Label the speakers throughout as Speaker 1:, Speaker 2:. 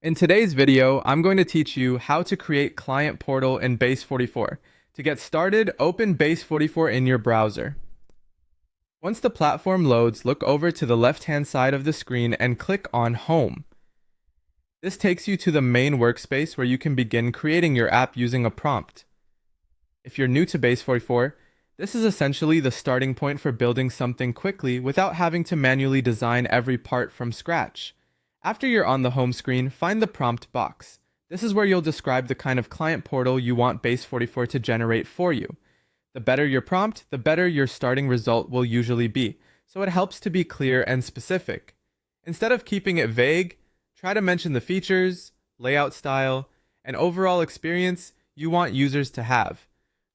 Speaker 1: In today's video, I'm going to teach you how to create client portal in Base44. To get started, open Base44 in your browser. Once the platform loads, look over to the left-hand side of the screen and click on Home. This takes you to the main workspace where you can begin creating your app using a prompt. If you're new to Base44, this is essentially the starting point for building something quickly without having to manually design every part from scratch. After you're on the home screen, find the prompt box. This is where you'll describe the kind of client portal you want Base44 to generate for you. The better your prompt, the better your starting result will usually be, so it helps to be clear and specific. Instead of keeping it vague, try to mention the features, layout style, and overall experience you want users to have.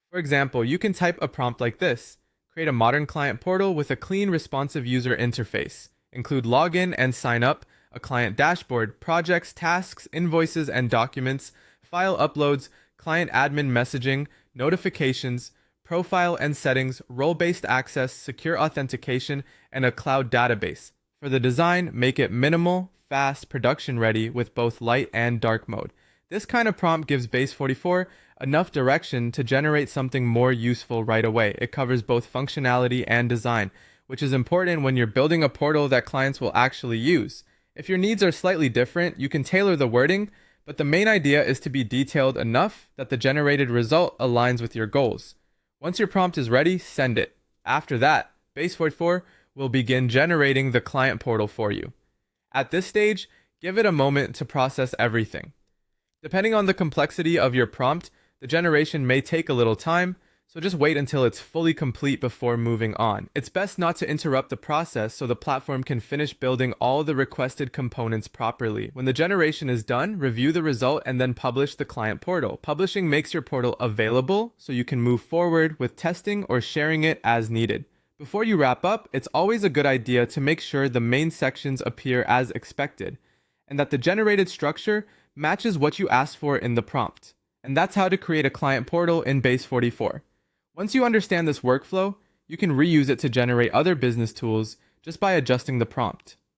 Speaker 1: For example, you can type a prompt like this: create a modern client portal with a clean, responsive user interface. Include login and sign up, a client dashboard, projects, tasks, invoices and documents, file uploads, client admin messaging, notifications, profile and settings, role-based access, secure authentication, and a cloud database. For the design, make it minimal, fast, production-ready with both light and dark mode. This kind of prompt gives Base44 enough direction to generate something more useful right away. It covers both functionality and design, which is important when you're building a portal that clients will actually use. If your needs are slightly different, you can tailor the wording, but the main idea is to be detailed enough that the generated result aligns with your goals. Once your prompt is ready, send it. After that, Base44 will begin generating the client portal for you. At this stage, give it a moment to process everything. Depending on the complexity of your prompt, the generation may take a little time, so just wait until it's fully complete before moving on. It's best not to interrupt the process so the platform can finish building all the requested components properly. When the generation is done, review the result and then publish the client portal. Publishing makes your portal available so you can move forward with testing or sharing it as needed. Before you wrap up, it's always a good idea to make sure the main sections appear as expected, and that the generated structure matches what you asked for in the prompt. And that's how to create a client portal in Base44. Once you understand this workflow, you can reuse it to generate other business tools just by adjusting the prompt.